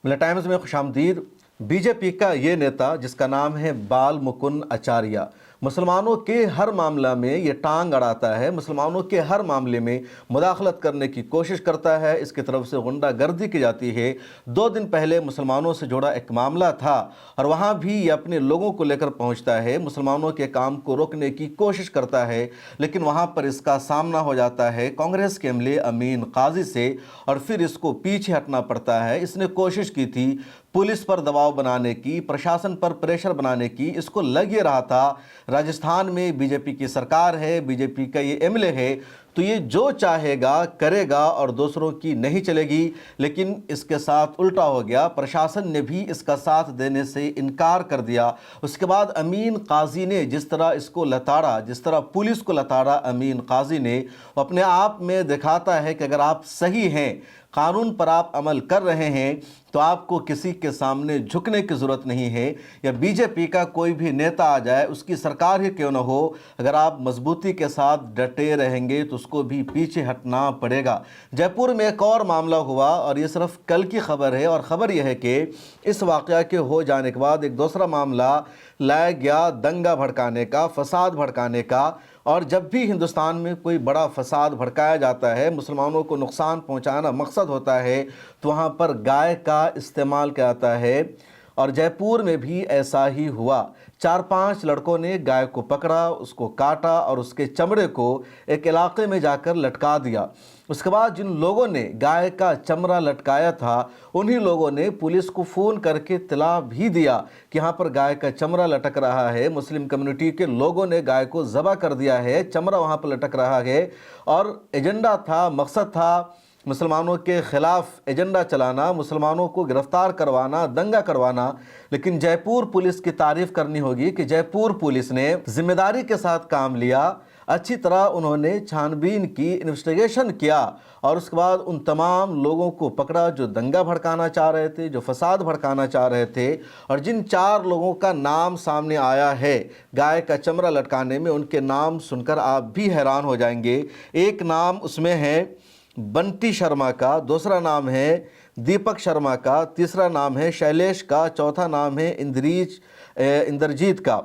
मिला टाइम्स में खुशामदीद। बीजेपी का ये नेता जिसका नाम है बाल मुकुंद आचार्य मुसलमानों के हर मामला में ये टांग अड़ाता है, मुसलमानों के हर मामले में मुदाखलत करने की कोशिश करता है। इसकी तरफ से गुंडागर्दी की जाती है। 2 दिन पहले मुसलमानों से जुड़ा एक मामला था और वहाँ भी ये अपने लोगों को लेकर पहुँचता है, मुसलमानों के काम को रोकने की कोशिश करता है, लेकिन वहाँ पर इसका सामना हो जाता है कांग्रेस के एमएलए अमीन काजी से और फिर इसको पीछे हटना पड़ता है। इसने कोशिश की थी पुलिस पर दबाव बनाने की, प्रशासन पर प्रेशर बनाने की। इसको लग ये रहा था राजस्थान में बीजेपी की सरकार है, बीजेपी का ये एमएलए है, तो ये जो चाहेगा करेगा और दूसरों की नहीं चलेगी। लेकिन इसके साथ उल्टा हो गया, प्रशासन ने भी इसका साथ देने से इनकार कर दिया। उसके बाद अमीन काजी ने जिस तरह इसको लताड़ा, जिस तरह पुलिस को लताड़ा अमीन काजी ने, अपने आप में दिखाता है कि अगर आप सही हैं, कानून पर आप अमल कर रहे हैं, तो आपको किसी के सामने झुकने की ज़रूरत नहीं है। या बीजेपी का कोई भी नेता आ जाए, उसकी सरकार ही क्यों न हो, अगर आप मजबूती के साथ डटे रहेंगे तो उसको भी पीछे हटना पड़ेगा। जयपुर में एक और मामला हुआ और ये सिर्फ कल की खबर है, और ख़बर यह है कि इस वाक़या के हो जाने के बाद एक दूसरा मामला लाया गया दंगा भड़काने का, फसाद भड़काने का। और जब भी हिंदुस्तान में कोई बड़ा फसाद भड़काया जाता है, मुसलमानों को नुकसान पहुंचाना मकसद होता है, तो वहाँ पर गाय का इस्तेमाल किया जाता है। और जयपुर में भी ऐसा ही हुआ। 4-5 लड़कों ने गाय को पकड़ा, उसको काटा और उसके चमड़े को एक इलाके में जाकर लटका दिया। उसके बाद जिन लोगों ने गाय का चमड़ा लटकाया था, उन्हीं लोगों ने पुलिस को फ़ोन करके इत्तला भी दिया कि यहाँ पर गाय का चमड़ा लटक रहा है। मुस्लिम कम्युनिटी के लोगों ने गाय को ज़बह कर दिया है, चमड़ा वहाँ पर लटक रहा है। और एजेंडा था, मकसद था मुसलमानों के ख़िलाफ़ एजेंडा चलाना, मुसलमानों को गिरफ़्तार करवाना, दंगा करवाना। लेकिन जयपुर पुलिस की तारीफ़ करनी होगी कि जयपुर पुलिस ने जिम्मेदारी के साथ काम लिया, अच्छी तरह उन्होंने छानबीन की, इन्वेस्टिगेशन किया और उसके बाद उन तमाम लोगों को पकड़ा जो दंगा भड़काना चाह रहे थे, जो फसाद भड़काना चाह रहे थे। और जिन 4 लोगों का नाम सामने आया है गाय का चमड़ा लटकाने में, उनके नाम सुनकर आप भी हैरान हो जाएंगे। एक नाम उसमें है बंटी शर्मा का, दूसरा नाम है दीपक शर्मा का, तीसरा नाम है शैलेश का, चौथा नाम है इंद्रजीत का।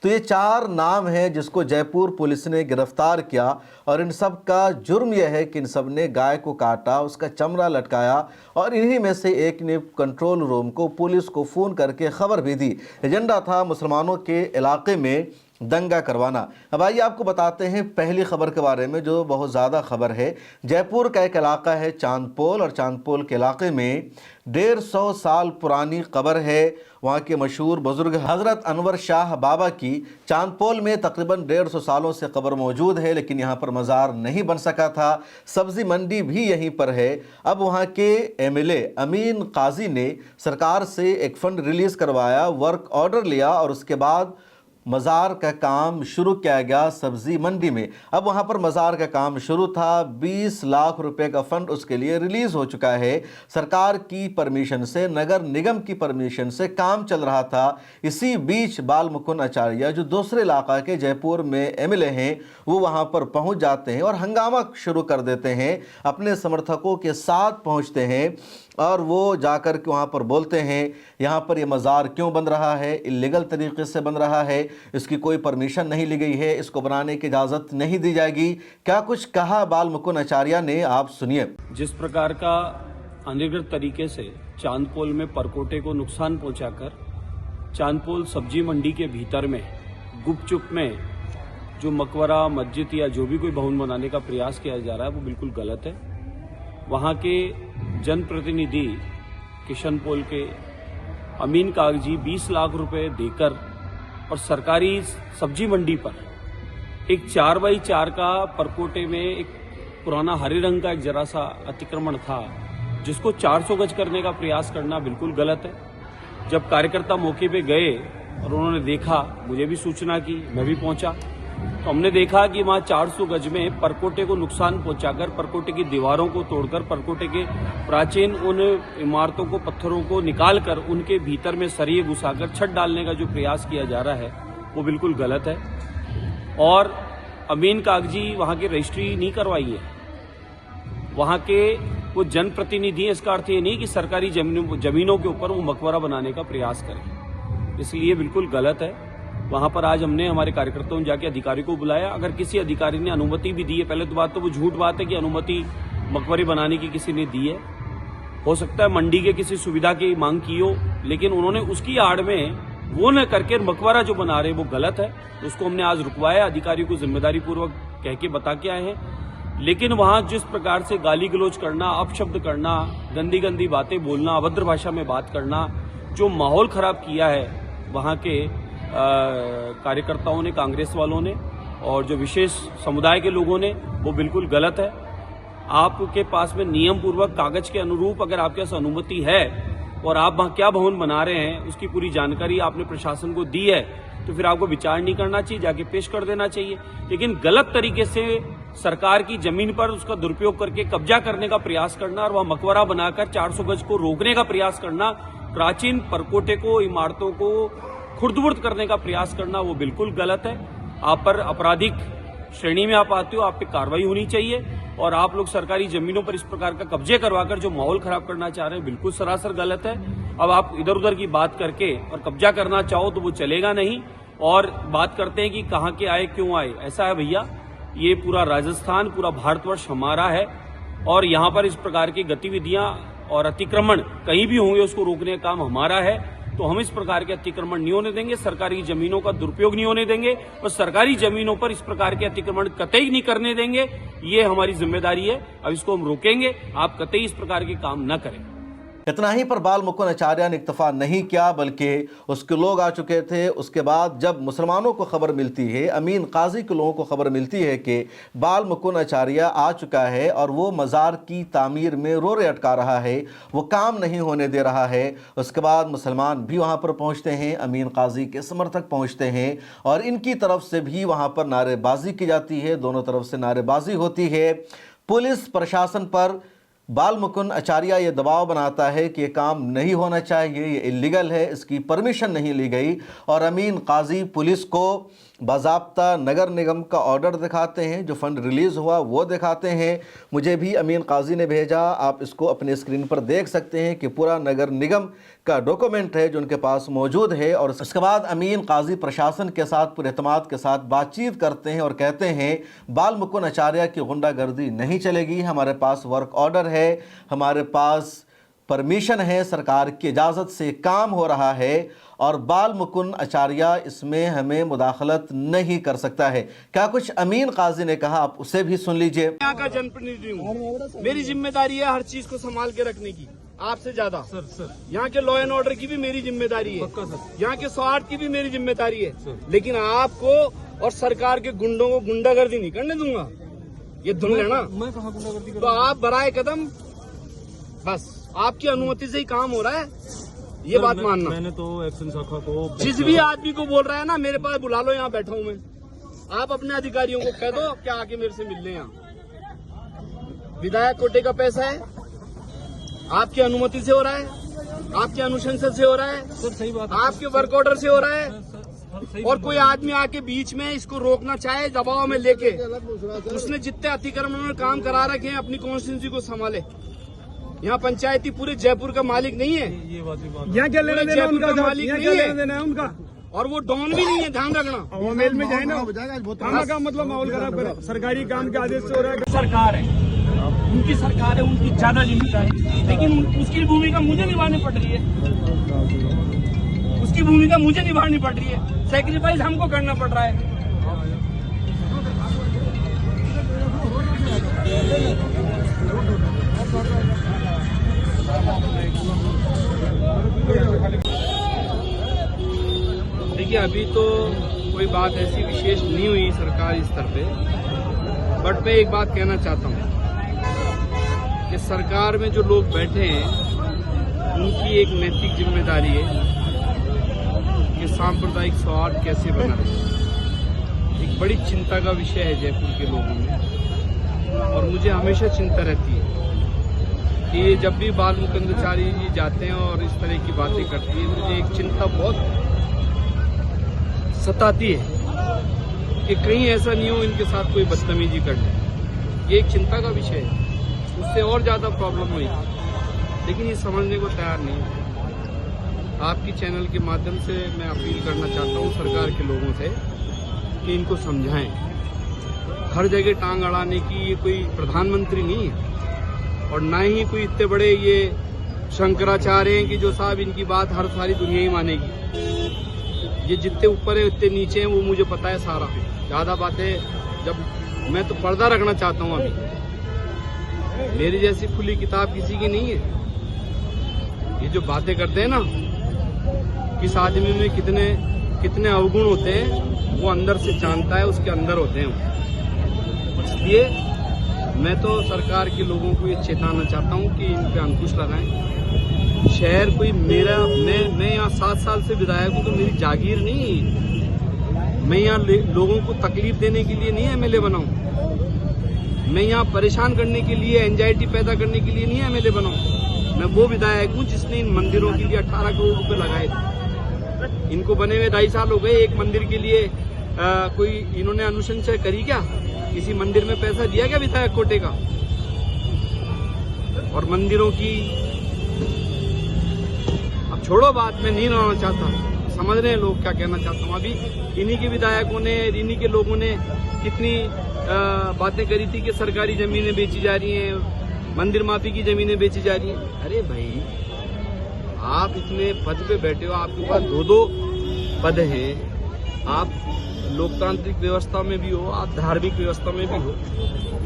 तो ये 4 नाम हैं जिसको जयपुर पुलिस ने गिरफ्तार किया। और इन सब का जुर्म यह है कि इन सब ने गाय को काटा, उसका चमड़ा लटकाया और इन्हीं में से एक ने कंट्रोल रूम को, पुलिस को फ़ोन करके ख़बर भी दी। एजेंडा था मुसलमानों के इलाके में दंगा करवाना। अब आइए आपको बताते हैं पहली खबर के बारे में जो बहुत ज़्यादा खबर है। जयपुर का एक इलाका है चांदपोल, और चांदपोल के इलाके में 150 साल पुरानी कब्र है वहाँ के मशहूर बुज़ुर्ग हज़रत अनवर शाह बाबा की। चांदपोल में तकरीबन 150 सालों से कब्र मौजूद है, लेकिन यहाँ पर मज़ार नहीं बन सका था। सब्ज़ी मंडी भी यहीं पर है। अब वहाँ के एमएलए अमीन काजी ने सरकार से एक फ़ंड रिलीज़ करवाया, वर्क ऑर्डर लिया और उसके बाद मज़ार का काम शुरू किया गया सब्ज़ी मंडी में। अब वहाँ पर मज़ार का काम शुरू था, 20 लाख रुपए का फ़ंड उसके लिए रिलीज़ हो चुका है। सरकार की परमिशन से, नगर निगम की परमिशन से काम चल रहा था। इसी बीच बाल मुकुंद आचार्य जो दूसरे इलाका के जयपुर में एमएलए हैं, वो वहाँ पर पहुँच जाते हैं और हंगामा शुरू कर देते हैं, अपने समर्थकों के साथ पहुँचते हैं और वो जाकर के वहाँ पर बोलते हैं यहाँ पर ये मज़ार क्यों बन रहा है, इल्लीगल तरीके से बन रहा है, इसकी कोई परमिशन नहीं ली गई है, इसको बनाने की इजाज़त नहीं दी जाएगी। क्या कुछ कहा बाल मुकुंद आचार्य ने, आप सुनिए। जिस प्रकार का अनधिकृत तरीके से चांदपोल में परकोटे को नुकसान पहुंचाकर चांदपोल सब्जी मंडी के भीतर में गुपचुप में जो मकबरा, मस्जिद या जो भी कोई भवन बनाने का प्रयास किया जा रहा है, वो बिल्कुल गलत है। वहाँ के जनप्रतिनिधि किशनपोल के अमीन कागजी 20 लाख रुपए देकर और सरकारी सब्जी मंडी पर एक 4x4 का परकोटे में एक पुराना हरे रंग का एक जरा सा अतिक्रमण था, जिसको 400 गज करने का प्रयास करना बिल्कुल गलत है। जब कार्यकर्ता मौके पे गए और उन्होंने देखा, मुझे भी सूचना की, मैं भी पहुंचा, तो हमने देखा कि वहाँ 400 गज में परकोटे को नुकसान पहुंचाकर, परकोटे की दीवारों को तोड़कर, परकोटे के प्राचीन उन इमारतों को, पत्थरों को निकालकर उनके भीतर में सरिये घुसाकर छत डालने का जो प्रयास किया जा रहा है, वो बिल्कुल गलत है। और अमीन कागजी वहाँ की रजिस्ट्री नहीं करवाई है, वहाँ के वो जनप्रतिनिधि हैं, इसका अर्थ ये नहीं कि सरकारी जमीनों के ऊपर वो मकबरा बनाने का प्रयास करें। इसलिए बिल्कुल गलत है। वहां पर आज हमने हमारे कार्यकर्ताओं ने जाके अधिकारी को बुलाया। अगर किसी अधिकारी ने अनुमति भी दी है, पहले तो बात तो वो झूठ बात है कि अनुमति मकबरे बनाने की किसी ने दी है। हो सकता है मंडी के किसी सुविधा की मांग की हो, लेकिन उन्होंने उसकी आड़ में वो न करके मकबरा जो बना रहे वो गलत है। उसको हमने आज रुकवाया, अधिकारी को जिम्मेदारी पूर्वक कह के बता के आए हैं। लेकिन वहां जिस प्रकार से गाली गलौज करना, अपशब्द करना, गंदी गंदी बातें बोलना, अभद्र भाषा में बात करना, जो माहौल खराब किया है वहां के कार्यकर्ताओं ने, कांग्रेस वालों ने और जो विशेष समुदाय के लोगों ने, वो बिल्कुल गलत है। आपके पास में नियम पूर्वक कागज के अनुरूप अगर आपके पास अनुमति है और आप वहां क्या भवन बना रहे हैं उसकी पूरी जानकारी आपने प्रशासन को दी है, तो फिर आपको विचार नहीं करना चाहिए, जाके पेश कर देना चाहिए। लेकिन गलत तरीके से सरकार की जमीन पर उसका दुरुपयोग करके कब्जा करने का प्रयास करना और वहां मकबरा बनाकर 400 गज को रोकने का प्रयास करना, प्राचीन परकोटे को, इमारतों को खुर्द-बुर्द करने का प्रयास करना, वो बिल्कुल गलत है। आप पर आपराधिक श्रेणी में आप आते हो, आप पे कार्रवाई होनी चाहिए। और आप लोग सरकारी जमीनों पर इस प्रकार का कब्जे करवाकर जो माहौल खराब करना चाह रहे हैं, बिल्कुल सरासर गलत है। अब आप इधर उधर की बात करके और कब्जा करना चाहो तो वो चलेगा नहीं। और बात करते हैं कि कहाँ के आए, क्यों आए। ऐसा है भैया, ये पूरा राजस्थान, पूरा भारतवर्ष हमारा है और यहाँ पर इस प्रकार की गतिविधियां और अतिक्रमण कहीं भी होंगे उसको रोकने का काम हमारा है। तो हम इस प्रकार के अतिक्रमण नहीं होने देंगे, सरकारी जमीनों का दुरुपयोग नहीं होने देंगे और सरकारी जमीनों पर इस प्रकार के अतिक्रमण कतई नहीं करने देंगे। ये हमारी जिम्मेदारी है। अब इसको हम रोकेंगे, आप कतई इस प्रकार के काम न करें। इतना ही पर बाल मुकुंद आचार्य ने इक्तफा नहीं किया, बल्कि उसके लोग आ चुके थे। उसके बाद जब मुसलमानों को खबर मिलती है, अमीन काजी के लोगों को खबर मिलती है कि बाल मुकुंद आचार्य आ चुका है और वो मज़ार की तामीर में रोरे अटका रहा है, वो काम नहीं होने दे रहा है, उसके बाद मुसलमान भी वहाँ पर पहुँचते हैं, अमीन काजी के समर्थक पहुँचते हैं और इनकी तरफ से भी वहाँ पर नारेबाजी की जाती है। दोनों तरफ से नारेबाजी होती है। पुलिस प्रशासन पर बाल मुकुंद आचार्य ये दबाव बनाता है कि ये काम नहीं होना चाहिए, ये इलीगल है, इसकी परमिशन नहीं ली गई। और अमीन काजी पुलिस को बाज़ाब्ता नगर निगम का ऑर्डर दिखाते हैं, जो फ़ंड रिलीज़ हुआ वो दिखाते हैं। मुझे भी अमीन काजी ने भेजा, आप इसको अपने स्क्रीन पर देख सकते हैं कि पूरा नगर निगम का डॉक्यूमेंट है जो उनके पास मौजूद है। और उसके बाद अमीन काजी प्रशासन के साथ पूरे एतमाद के साथ बातचीत करते हैं और कहते हैं बाल मुकुंद आचार्य की गुंडागर्दी नहीं चलेगी, हमारे पास वर्क ऑर्डर है, हमारे पास परमिशन है, सरकार की इजाज़त से काम हो रहा है और बाल मुकुंद आचार्य इसमें हमें मुदाखलत नहीं कर सकता है। क्या कुछ अमीन काजी ने कहा, आप उसे भी सुन लीजिए। यहाँ का जनप्रतिनिधि हूँ, मेरी जिम्मेदारी है हर चीज को संभाल के रखने की, आपसे ज्यादा। सर यहाँ के लॉ एंड ऑर्डर की भी मेरी जिम्मेदारी है, यहाँ के स्वार्थ की भी मेरी जिम्मेदारी है। लेकिन आपको और सरकार के गुंडों को गुंडागर्दी नहीं करने दूंगा, ये धुन लेना। मैं कहाँ गुंडागर्दी करूँ? तो आप बराए कदम, बस आपकी अनुमति से ही काम हो रहा है, ये बात मानना। मैंने तो एक्शन शाखा को, जिस भी आदमी को बोल रहा है ना, मेरे पास बुला लो, यहाँ बैठा हूँ मैं। आप अपने अधिकारियों को कह दो क्या आके मेरे से मिल लें। यहाँ विधायक कोटे का पैसा है, आपकी अनुमति से हो रहा है, आपकी अनुशंसा से हो रहा है। सर सही बात है, आपके वर्क ऑर्डर से हो रहा है। और कोई आदमी आके बीच में इसको रोकना चाहे दबाव में लेके, उसने जितने अतिक्रमण में काम करा रखे हैं अपनी कॉन्स्टिट्यूंसी को संभाले। यहाँ पंचायती पूरे जयपुर का मालिक नहीं है, ये बात यहाँ क्या लेना देना उनका, मालिक नहीं है उनका, और वो डॉन भी नहीं है, ध्यान रखना। मेल में जाए ना, थाना का मतलब माहौल खराब करे, सरकारी काम के आदेश से हो रहा है। सरकार है, उनकी सरकार है, उनकी ज्यादा जिम्मेदारी, लेकिन उसकी भूमिका मुझे निभानी पड़ रही है, उसकी भूमिका मुझे निभानी पड़ रही है, सैक्रिफाइस हमको करना पड़ रहा है। देखिए अभी तो कोई बात ऐसी विशेष नहीं हुई सरकारी स्तर पे, बट मैं एक बात कहना चाहता हूँ कि सरकार में जो लोग बैठे हैं उनकी एक नैतिक जिम्मेदारी है कि सांप्रदायिक सौहार्द कैसे बना रहे। एक बड़ी चिंता का विषय है जयपुर के लोगों में, और मुझे हमेशा चिंता रहती है कि जब भी बाल मुकुंद आचार्य जी जाते हैं और इस तरह की बातें करती है, मुझे एक चिंता बहुत सताती है कि कहीं ऐसा नहीं हो इनके साथ कोई बदतमीजी कर ले। ये एक चिंता का विषय है। उससे और ज़्यादा प्रॉब्लम हुई, लेकिन ये समझने को तैयार नहीं है। आपकी चैनल के माध्यम से मैं अपील करना चाहता हूँ सरकार के लोगों से कि इनको समझाएं। हर जगह टांग अड़ाने की ये कोई प्रधानमंत्री नहीं है और ना ही कोई इतने बड़े ये शंकराचार्य हैं कि जो साहब इनकी बात हर सारी दुनिया ही मानेगी। ये जितने ऊपर है उतने नीचे हैं वो मुझे पता है सारा। ज़्यादा बातें जब मैं तो पर्दा रखना चाहता हूँ अभी। मेरी जैसी खुली किताब किसी की नहीं है। ये जो बातें करते हैं ना किस आदमी में कितने कितने अवगुण होते हैं वो अंदर से जानता है, उसके अंदर होते हैं। इसलिए मैं तो सरकार के लोगों को ये चेताना चाहता हूँ कि इन पे अंकुश लगाएं। शहर कोई मेरा मैं यहाँ 7 साल से विधायक हूँ तो मेरी जागीर नहीं है। मैं यहाँ लोगों को तकलीफ देने के लिए नहीं एमएलए बना हूँ। मैं यहाँ परेशान करने के लिए, एंजाइटी पैदा करने के लिए नहीं एमएलए बना हूँ। मैं वो विधायक हूँ जिसने इन मंदिरों के लिए 18 करोड़ रुपए लगाए थे। इनको बने हुए 2.5 साल हो गए। एक मंदिर के लिए कोई इन्होंने अनुशंसा करी क्या? किसी मंदिर में पैसा दिया क्या विधायक कोटे का? और मंदिरों की अब छोड़ो बात, मैं नहीं रहना चाहता। समझ रहे हैं लोग क्या कहना चाहता हूँ। अभी इन्हीं के विधायकों ने, इन्हीं के लोगों ने कितनी बातें करी थी कि सरकारी जमीनें बेची जा रही हैं, मंदिर माफी की जमीनें बेची जा रही हैं। अरे भाई, आप इतने पद पे बैठे हो, आपके पास 2-2 पद हैं, आप लोकतांत्रिक व्यवस्था में भी हो, आप धार्मिक व्यवस्था में भी हो।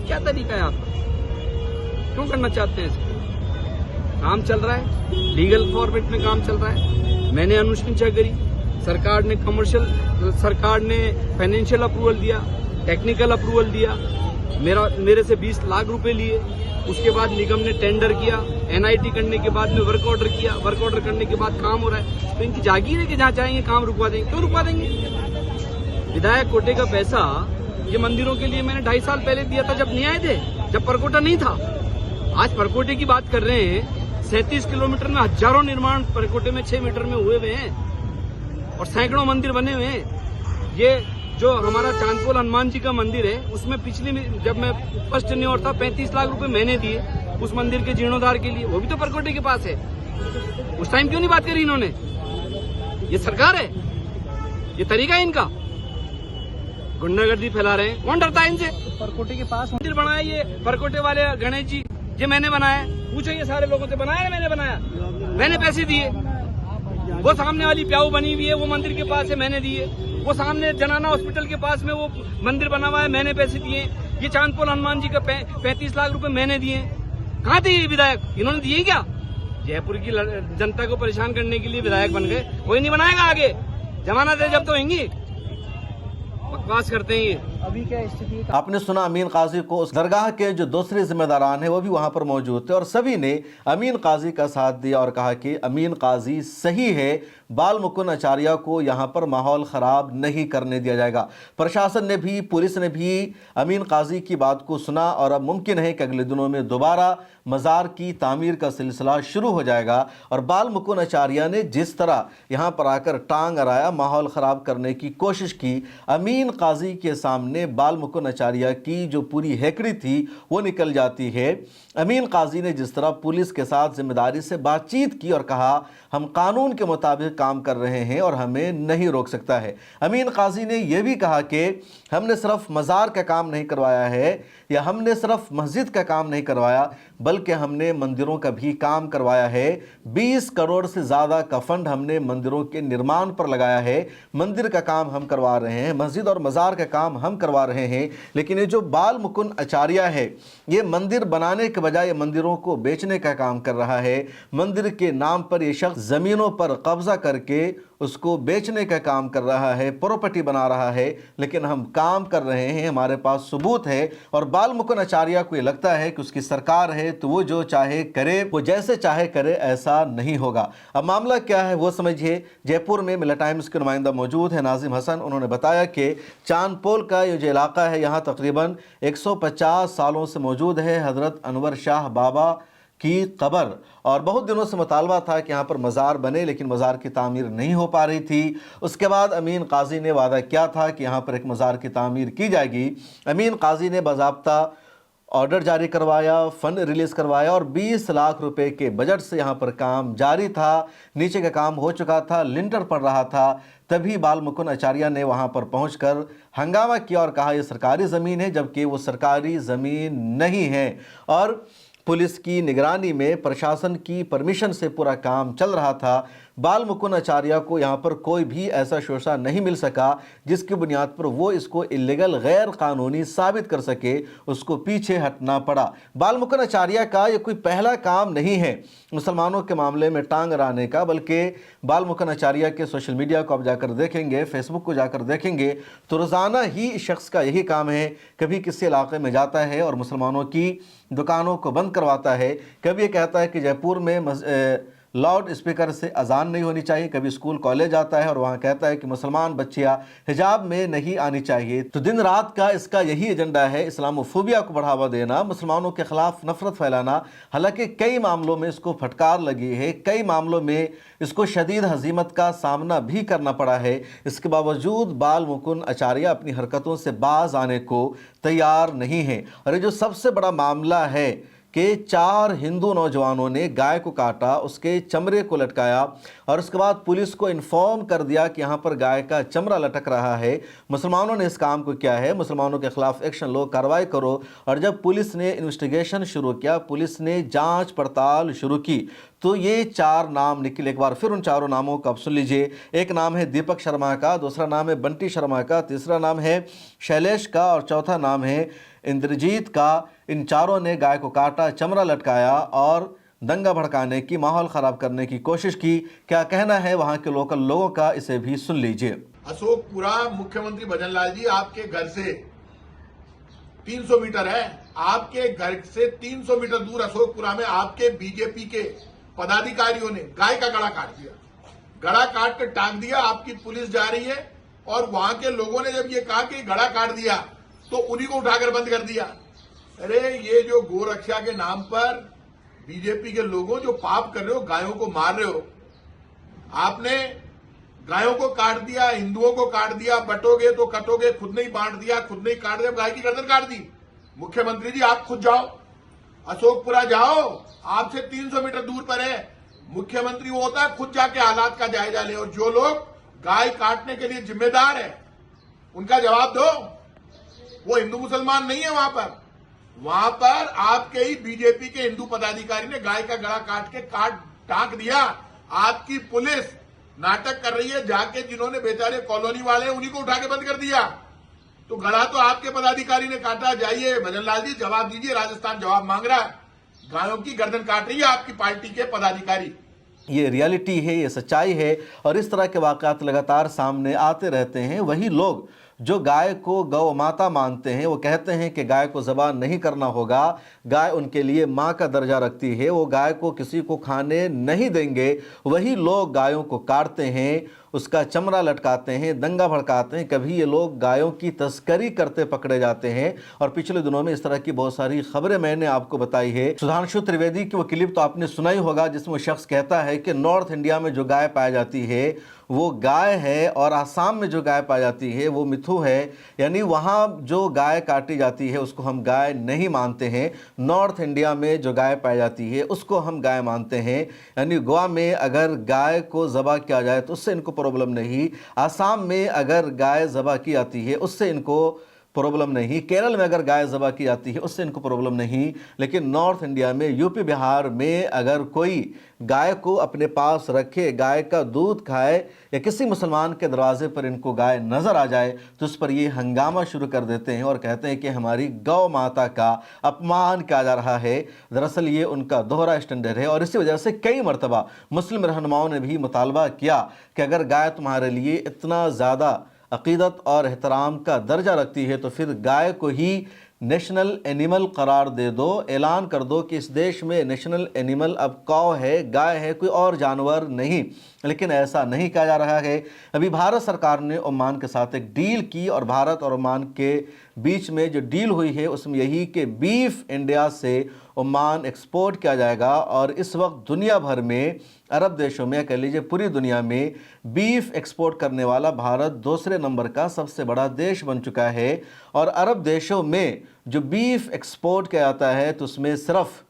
क्या तरीका है आपका? क्यों करना चाहते हैं इसको? काम चल रहा है, लीगल फॉर्मेट में काम चल रहा है। मैंने अनुशंसा करी, सरकार ने सरकार ने फाइनेंशियल अप्रूवल दिया, टेक्निकल अप्रूवल दिया, मेरे से 20 लाख रुपए लिए। उसके बाद निगम ने टेंडर किया, एनआईटी करने के बाद में वर्क ऑर्डर किया, वर्क ऑर्डर करने के बाद काम हो रहा है। तो इनकी जागीर है कि जहाँ चाहेंगे काम रुकवा देंगे। क्यों रुकवा देंगे? विधायक कोटे का पैसा ये मंदिरों के लिए मैंने 2.5 साल पहले दिया था, जब नहीं आए थे, जब परकोटा नहीं था। आज परकोटे की बात कर रहे हैं। 37 किलोमीटर में हजारों निर्माण परकोटे में 6 मीटर में हुए हुए हैं और सैकड़ों मंदिर बने हुए हैं। ये जो हमारा चांदपोल हनुमान जी का मंदिर है, उसमें पिछली जब मैं फर्स्ट टेन्योर था 35 लाख रुपए मैंने दिए उस मंदिर के जीर्णोद्धार के लिए। वो भी तो परकोटे के पास है। उस टाइम क्यों नहीं बात करी इन्होंने? ये सरकार है, ये तरीका है इनका। गुंडागर्दी फैला रहे हैं। कौन डरता है इनसे? परकोटे के पास मंदिर बनाया ये परकोटे वाले गणेश जी, ये मैंने बनाया। पूछो ये सारे लोगों से, बनाया मैंने बनाया, मैंने पैसे दिए। वो सामने वाली प्याऊ बनी हुई है, वो मंदिर के पास है, मैंने दिए। वो सामने जनाना हॉस्पिटल के पास में वो मंदिर बना हुआ है, मैंने पैसे दिए। ये चांदपोल हनुमान जी का 35 लाख रुपए मैंने दिए। कहाँ थे ये विधायक? इन्होंने दिए क्या? जयपुर की जनता को परेशान करने के लिए विधायक बन गए। कोई नहीं बनाएगा आगे, जमानत है जब तो होंगी। बकवास करते हैं ये। अभी क्या स्थिति? आपने सुना अमीन काजी को। उस दरगाह के जो दूसरे जिम्मेदारान हैं वो भी वहां पर मौजूद थे और सभी ने अमीन काजी का साथ दिया और कहा कि अमीन काजी सही है, बाल मुकुंद आचार्य को यहाँ पर माहौल ख़राब नहीं करने दिया जाएगा। प्रशासन ने भी, पुलिस ने भी अमीन काजी की बात को सुना और अब मुमकिन है कि अगले दिनों में दोबारा मज़ार की तामीर का सिलसिला शुरू हो जाएगा। और बाल मुकुंद आचार्य ने जिस तरह यहाँ पर आकर टांग अड़ाया, माहौल ख़राब करने की कोशिश की, अमीन काजी के सामने बाल मुकुंद आचार्य की जो पूरी हैकड़ी थी वो निकल जाती है। अमीन काजी ने जिस तरह पुलिस के साथ जिम्मेदारी से बातचीत की और कहा हम कानून के मुताबिक काम कर रहे हैं और हमें नहीं रोक सकता है। अमीन काजी ने यह भी कहा कि हमने सिर्फ मज़ार का काम नहीं करवाया है या हमने सिर्फ मस्जिद का काम नहीं करवाया, बल्कि हमने मंदिरों का भी काम करवाया है। 20 करोड़ से ज़्यादा का फंड हमने मंदिरों के निर्माण पर लगाया है। मंदिर का काम हम करवा रहे हैं, मस्जिद और मज़ार का काम हम करवा रहे हैं। लेकिन ये जो बाल मुकुंद आचार्य है, ये मंदिर बनाने के बजाय मंदिरों को बेचने का काम कर रहा है। मंदिर के नाम पर ये शख्स ज़मीनों पर कब्जा करके उसको बेचने का काम कर रहा है, प्रॉपर्टी बना रहा है। लेकिन हम काम कर रहे हैं, हमारे पास सबूत है। और बाल मुकुंद आचार्य को ये लगता है कि उसकी सरकार है तो वो जो चाहे करे, वो जैसे चाहे करे, ऐसा नहीं होगा। अब मामला क्या है वो समझिए। जयपुर में मिला टाइम्स के नुमाइंदा मौजूद है नाजिम हसन। उन्होंने बताया कि चांदपोल का ये जो इलाका है, यहाँ तकरीबन 150 सालों से मौजूद है हज़रत अनवर शाह बाबा की कब्र, और बहुत दिनों से मुतालबा था कि यहाँ पर मज़ार बने, लेकिन मज़ार की तामीर नहीं हो पा रही थी। उसके बाद अमीन काजी ने वादा किया था कि यहाँ पर एक मज़ार की तामीर की जाएगी। अमीन काजी ने बाज़ाब्ता ऑर्डर जारी करवाया, फंड रिलीज करवाया और 20 लाख रुपए के बजट से यहाँ पर काम जारी था। नीचे का काम हो चुका था, लिंटर पड़ रहा था, तभी बाल मुकुंद आचार्य ने वहाँ पर पहुंचकर हंगामा किया और कहा ये सरकारी ज़मीन है, जबकि वो सरकारी ज़मीन नहीं है और पुलिस की निगरानी में प्रशासन की परमिशन से पूरा काम चल रहा था। बाल मुकुंद आचार्य को यहाँ पर कोई भी ऐसा शोषा नहीं मिल सका जिसकी बुनियाद पर वो इसको इलीगल गैर कानूनी साबित कर सके, उसको पीछे हटना पड़ा। बाल मुकुंद आचार्य का ये कोई पहला काम नहीं है मुसलमानों के मामले में टांग अड़ाने का, बल्कि बाल मुकुंद आचार्य के सोशल मीडिया को आप जाकर देखेंगे, फेसबुक को जाकर देखेंगे तो रोज़ाना ही इस शख्स का यही काम है। कभी किसी इलाके में जाता है और मुसलमानों की दुकानों को बंद करवाता है, कभी ये कहता है कि जयपुर में लाउड स्पीकर से अजान नहीं होनी चाहिए, कभी स्कूल कॉलेज आता है और वहाँ कहता है कि मुसलमान बच्चियाँ हिजाब में नहीं आनी चाहिए। तो दिन रात का इसका यही एजेंडा है, इस्लामोफोबिया को बढ़ावा देना, मुसलमानों के खिलाफ नफरत फैलाना। हालांकि कई मामलों में इसको फटकार लगी है, कई मामलों में इसको शदीद हजीमत का सामना भी करना पड़ा है। इसके बावजूद बाल मुकुंद आचार्य अपनी हरकतों से बाज आने को तैयार नहीं है। और ये जो सबसे बड़ा मामला है कि 4 हिंदू नौजवानों ने गाय को काटा, उसके चमड़े को लटकाया और उसके बाद पुलिस को इन्फॉर्म कर दिया कि यहाँ पर गाय का चमड़ा लटक रहा है। मुसलमानों ने इस काम को किया है, मुसलमानों के खिलाफ एक्शन लो, कार्रवाई करो। और जब पुलिस ने इन्वेस्टिगेशन शुरू किया, पुलिस ने जांच पड़ताल शुरू की, तो ये 4 नाम निकले। एक बार फिर उन चारों नामों को आप सुन लीजिए। एक नाम है दीपक शर्मा का, दूसरा नाम है बंटी शर्मा का, तीसरा नाम है शैलेश का और चौथा नाम है इंद्रजीत का। इन चारों ने गाय को काटा, चमड़ा लटकाया और दंगा भड़काने की, माहौल ख़राब करने की कोशिश की। क्या कहना है वहाँ के लोकल लोगों का, इसे भी सुन लीजिए। अशोकपुरा मुख्यमंत्री भजन लाल जी, आपके घर से 300 मीटर है। आपके घर से 300 मीटर दूर अशोकपुरा में आपके बीजेपी के पदाधिकारियों ने गाय का गला काट दिया, गला काट कर टांग दिया। आपकी पुलिस जा रही है और वहां के लोगों ने जब ये कहा कि गला काट दिया तो उन्हीं को उठाकर बंद कर दिया। अरे ये जो गोरक्षा के नाम पर बीजेपी के लोगों जो पाप कर रहे हो, गायों को मार रहे हो, आपने गायों को काट दिया, हिंदुओं को काट दिया, बटोगे तो कटोगे, खुद नहीं बांट दिया, खुद नहीं काट दिया, गाय की गर्दन काट दी। मुख्यमंत्री जी आप खुद जाओ, अशोकपुरा जाओ, आपसे 300 मीटर दूर पर है। मुख्यमंत्री वो होता है खुद जाके हालात का जायजा ले, और जो लोग गाय काटने के लिए जिम्मेदार है उनका जवाब दो। वो हिंदू मुसलमान नहीं है वहां पर आपके ही बीजेपी के हिंदू पदाधिकारी ने गाय का गला काट के टांक दिया। आपकी पुलिस नाटक कर रही है, जाके जिन्होंने बेचारे कॉलोनी वाले उन्हीं को उठा के बंद कर दिया। तो गला तो आपके पदाधिकारी ने काटा। जाइए भजन लाल जी जवाब दीजिए, राजस्थान जवाब मांग रहा है। गायों की गर्दन काट रही है आपकी पार्टी के पदाधिकारी। ये रियलिटी है, ये सच्चाई है और इस तरह के वाक़यात लगातार सामने आते रहते हैं। वही लोग जो गाय को गौ माता मानते हैं, वो कहते हैं कि गाय को ज़बाह नहीं करना होगा, गाय उनके लिए माँ का दर्जा रखती है, वो गाय को किसी को खाने नहीं देंगे। वही लोग गायों को काटते हैं, उसका चमड़ा लटकाते हैं, दंगा भड़काते हैं। कभी ये लोग गायों की तस्करी करते पकड़े जाते हैं और पिछले दिनों में इस तरह की बहुत सारी खबरें मैंने आपको बताई है। सुधांशु त्रिवेदी की वो क्लिप तो आपने सुना ही होगा जिसमें वो शख्स कहता है कि नॉर्थ इंडिया में जो गाय पाई जाती है वो गाय है और आसाम में जो गाय पाई जाती है वो मिथु है, यानी वहाँ जो गाय काटी जाती है उसको हम गाय नहीं मानते हैं। नॉर्थ इंडिया में जो गाय पाई जाती है उसको हम गाय मानते हैं। यानी गोवा में अगर गाय को ज़बह किया जाए तो उससे इनको प्रॉब्लम नहीं, आसाम में अगर गाय ज़बह की जाती है उससे इनको प्रॉब्लम नहीं, केरल में अगर गाय ज़बह की जाती है उससे इनको प्रॉब्लम नहीं। लेकिन नॉर्थ इंडिया में, यूपी बिहार में अगर कोई गाय को अपने पास रखे, गाय का दूध खाए या किसी मुसलमान के दरवाजे पर इनको गाय नज़र आ जाए तो उस पर ये हंगामा शुरू कर देते हैं और कहते हैं कि हमारी गौ माता का अपमान किया जा रहा है। दरअसल ये उनका दोहरा स्टैंडर्ड है और इसी वजह से कई मरतबा मुस्लिम रहनुमाओं ने भी मुतालबा किया कि अगर गाय तुम्हारे लिए इतना ज़्यादा अक़ीदत और एहतराम का दर्जा रखती है तो फिर गाय को ही नेशनल एनिमल करार दे दो, ऐलान कर दो कि इस देश में नेशनल एनिमल अब कौ है, गाय है, कोई और जानवर नहीं। लेकिन ऐसा नहीं किया जा रहा है। अभी भारत सरकार ने ओमान के साथ एक डील की और भारत और ओमान के बीच में जो डील हुई है उसमें यही कि बीफ इंडिया से ओमान एक्सपोर्ट किया जाएगा। और इस वक्त दुनिया भर में अरब देशों में, कह लीजिए पूरी दुनिया में, बीफ एक्सपोर्ट करने वाला भारत दूसरे नंबर का सबसे बड़ा देश बन चुका है। और अरब देशों में जो बीफ एक्सपोर्ट किया जाता है तो उसमें सिर्फ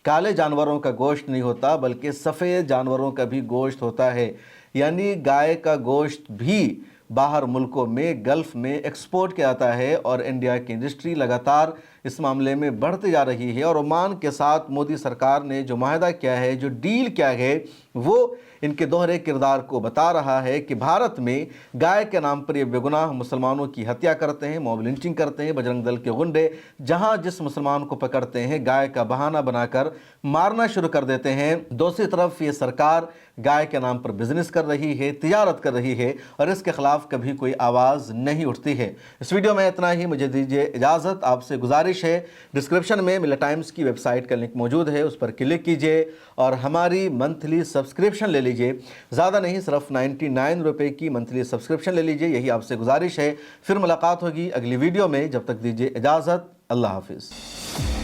काले जानवरों का गोश्त नहीं होता बल्कि सफ़ेद जानवरों का भी गोश्त होता है, यानी गाय का गोश्त भी बाहर मुल्कों में, गल्फ़ में एक्सपोर्ट किया जाता है। और इंडिया की इंडस्ट्री लगातार इस मामले में बढ़ती जा रही है। और ओमान के साथ मोदी सरकार ने जो माहदा किया है, जो डील किया है, वो इनके दोहरे किरदार को बता रहा है कि भारत में गाय के नाम पर ये बेगुनाह मुसलमानों की हत्या करते हैं, मॉब लिंचिंग करते हैं बजरंग दल के गुंडे, जहां जिस मुसलमान को पकड़ते हैं गाय का बहाना बनाकर मारना शुरू कर देते हैं। दूसरी तरफ ये सरकार गाय के नाम पर बिजनेस कर रही है, तिजारत कर रही है और इसके खिलाफ कभी कोई आवाज़ नहीं उठती है। इस वीडियो में इतना ही, मुझे दीजिए इजाज़त। आपसे गुजारिश है, डिस्क्रिप्शन में मिल्ला टाइम्स की वेबसाइट का लिंक मौजूद है, उस पर क्लिक कीजिए और हमारी मंथली सब्सक्रिप्शन ले लीजिए। ज़्यादा नहीं, सिर्फ 99 रुपये की मंथली सब्सक्रिप्शन ले लीजिए, यही आपसे गुजारिश है। फिर मुलाकात होगी अगली वीडियो में, जब तक दीजिए इजाज़त। अल्लाह हाफिज़।